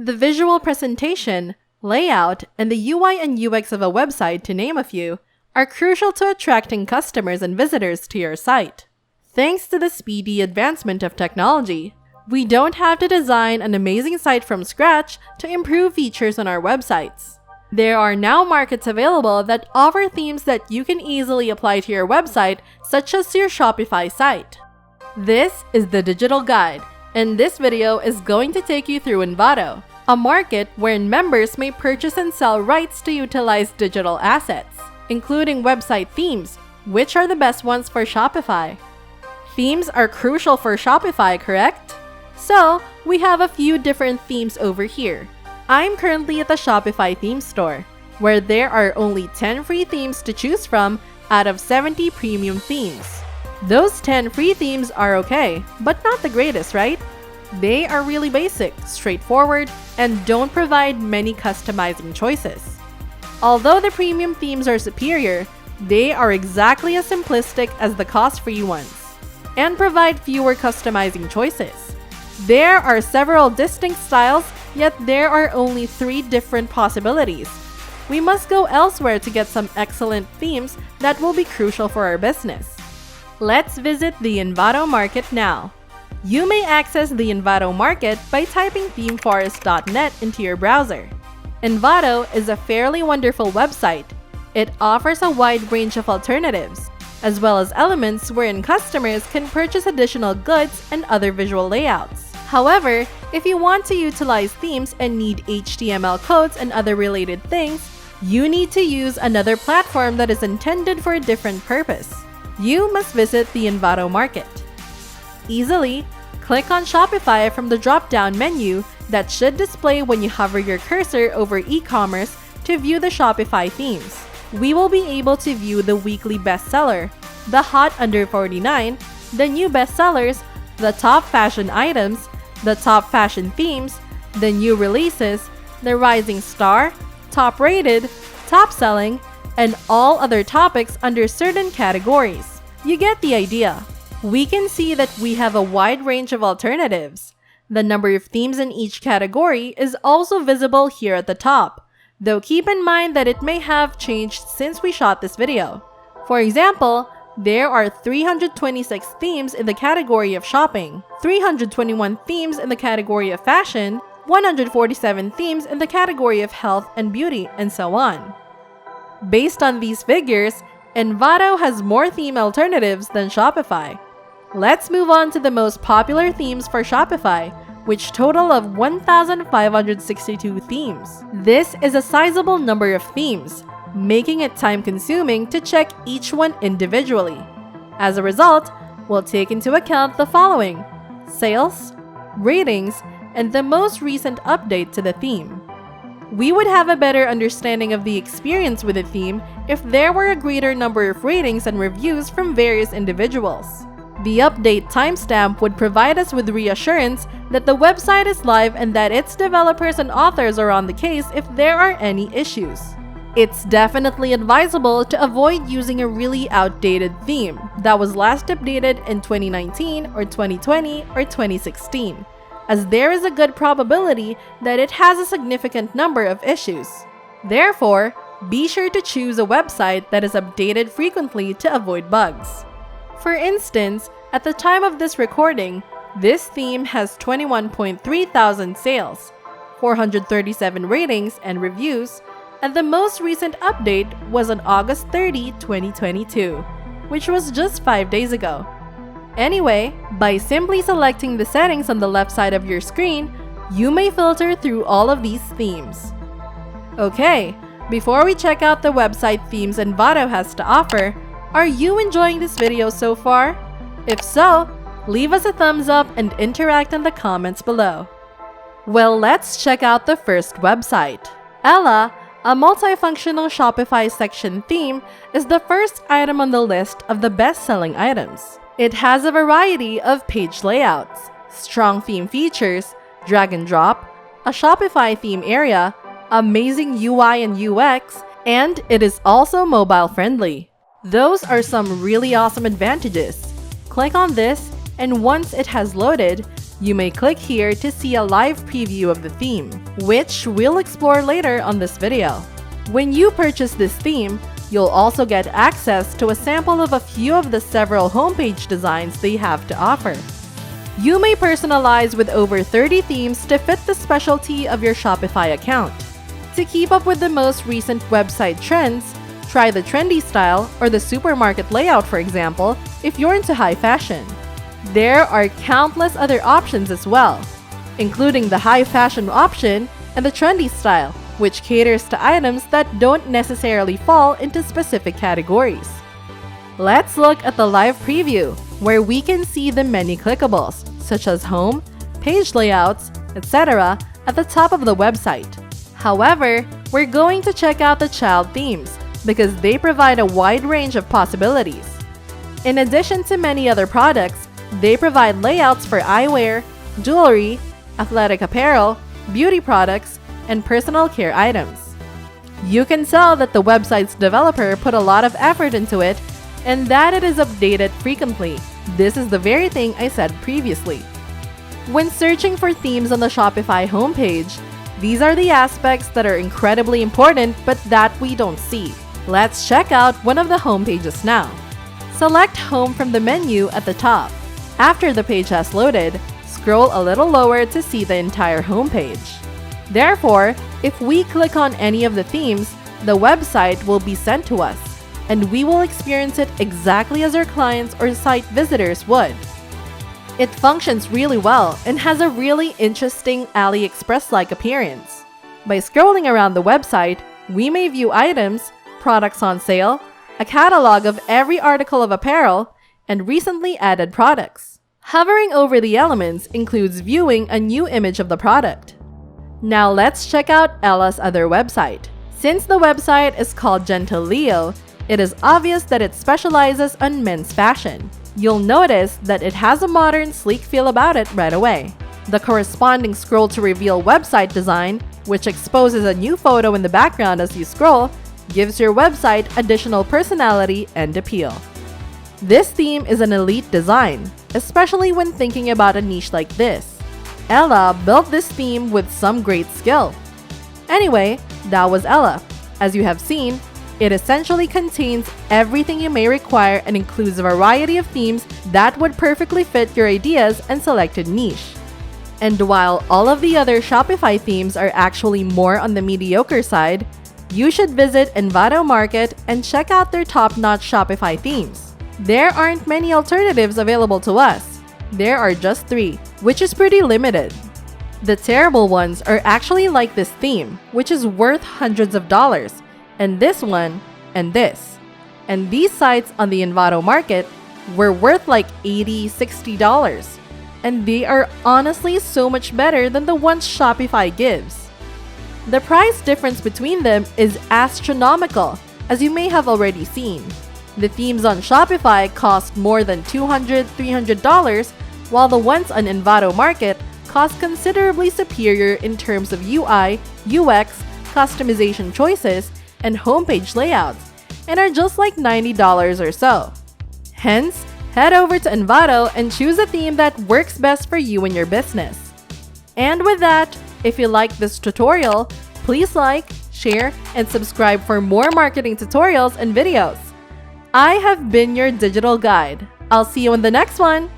The visual presentation, layout, and the UI and UX of a website, to name a few, are crucial to attracting customers and visitors to your site. Thanks to the speedy advancement of technology, we don't have to design an amazing site from scratch to improve features on our websites. There are now markets available that offer themes that you can easily apply to your website, such as your Shopify site. This is the Digital Guide, and this video is going to take you through Envato, a market wherein members may purchase and sell rights to utilize digital assets, including website themes, which are the best ones for Shopify. Themes are crucial for Shopify, correct? So, we have a few different themes over here. I'm currently at the Shopify Themes store, where there are only 10 free themes to choose from out of 70 premium themes. Those 10 free themes are okay, but not the greatest, right? They are really basic, straightforward, and don't provide many customizing choices. Although the premium themes are superior, they are exactly as simplistic as the cost-free ones, and provide fewer customizing choices. There are several distinct styles, yet there are only 3 different possibilities. We must go elsewhere to get some excellent themes that will be crucial for our business. Let's visit the Envato market now. You may access the Envato market by typing themeforest.net into your browser. Envato is a fairly wonderful website. It offers a wide range of alternatives, as well as elements wherein customers can purchase additional goods and other visual layouts. However, if you want to utilize themes and need HTML codes and other related things, you need to use another platform that is intended for a different purpose. You must visit the Envato market. Easily, click on Shopify from the drop-down menu that should display when you hover your cursor over e-commerce to view the Shopify themes. We will be able to view the weekly bestseller, the hot under 49, the new bestsellers, the top fashion items, the top fashion themes, the new releases, the rising star, top rated, top selling, and all other topics under certain categories. You get the idea. We can see that we have a wide range of alternatives. The number of themes in each category is also visible here at the top, though keep in mind that it may have changed since we shot this video. For example, there are 326 themes in the category of shopping, 321 themes in the category of fashion, 147 themes in the category of health and beauty, and so on. Based on these figures, Envato has more theme alternatives than Shopify. Let's move on to the most popular themes for Shopify, which total of 1,562 themes. This is a sizable number of themes, making it time-consuming to check each one individually. As a result, we'll take into account the following: sales, ratings, and the most recent update to the theme. We would have a better understanding of the experience with the theme if there were a greater number of ratings and reviews from various individuals. The update timestamp would provide us with reassurance that the website is live and that its developers and authors are on the case if there are any issues. It's definitely advisable to avoid using a really outdated theme that was last updated in 2019 or 2020 or 2016, as there is a good probability that it has a significant number of issues. Therefore, be sure to choose a website that is updated frequently to avoid bugs. For instance, at the time of this recording, this theme has 21.3 thousand sales, 437 ratings and reviews, and the most recent update was on August 30, 2022, which was just 5 days ago. Anyway, by simply selecting the settings on the left side of your screen, you may filter through all of these themes. Okay, before we check out the website themes Envato has to offer, are you enjoying this video so far? If so, leave us a thumbs up and interact in the comments below. Well, let's check out the first website. Ella, a multifunctional Shopify section theme, is the first item on the list of the best-selling items. It has a variety of page layouts, strong theme features, drag and drop, a Shopify theme area, amazing UI and UX, and it is also mobile-friendly. Those are some really awesome advantages. Click on this, and once it has loaded, You may click here to see a live preview of the theme, which we'll explore later on this video. When you purchase this theme, you'll also get access to a sample of a few of the several homepage designs they have to offer. You may personalize with over 30 themes to fit the specialty of your Shopify account. To keep up with the most recent website trends, try the trendy style or the supermarket layout, for example, if you're into high fashion. There are countless other options as well, including the high fashion option and the trendy style, which caters to items that don't necessarily fall into specific categories. Let's look at the live preview, where we can see the many clickables, such as home, page layouts, etc. at the top of the website. However, we're going to check out the child themes because they provide a wide range of possibilities. In addition to many other products, they provide layouts for eyewear, jewelry, athletic apparel, beauty products, and personal care items. You can tell that the website's developer put a lot of effort into it and that it is updated frequently. This is the very thing I said previously. When searching for themes on the Shopify homepage, these are the aspects that are incredibly important but that we don't see. Let's check out one of the homepages now. Select Home from the menu at the top. After the page has loaded, scroll a little lower to see the entire homepage. Therefore, if we click on any of the themes, the website will be sent to us, and we will experience it exactly as our clients or site visitors would. It functions really well and has a really interesting AliExpress-like appearance. By scrolling around the website, we may view items, products on sale, a catalog of every article of apparel, and recently added products. Hovering over the elements includes viewing a new image of the product. Now let's check out Ella's other website. Since the website is called Gentle Leo, it is obvious that it specializes on men's fashion. You'll notice that it has a modern, sleek feel about it right away. The corresponding scroll to reveal website design, which exposes a new photo in the background as you scroll, gives your website additional personality and appeal. This theme is an elite design, especially when thinking about a niche like this. Ella built this theme with some great skill. Anyway, that was Ella. As you have seen, it essentially contains everything you may require and includes a variety of themes that would perfectly fit your ideas and selected niche. And while all of the other Shopify themes are actually more on the mediocre side, you should visit Envato Market and check out their top-notch Shopify themes. There aren't many alternatives available to us. There are just 3, which is pretty limited. The terrible ones are actually like this theme, which is worth hundreds of dollars, and this one, and this. And these sites on the Envato Market were worth like $80, $60. And they are honestly so much better than the ones Shopify gives. The price difference between them is astronomical, as you may have already seen. The themes on Shopify cost more than $200, $300, while the ones on Envato Market cost considerably superior in terms of UI, UX, customization choices, and homepage layouts, and are just like $90 or so. Hence, head over to Envato and choose a theme that works best for you and your business. And with that, if you like this tutorial, please like, share, and subscribe for more marketing tutorials and videos. I have been your digital guide. I'll see you in the next one.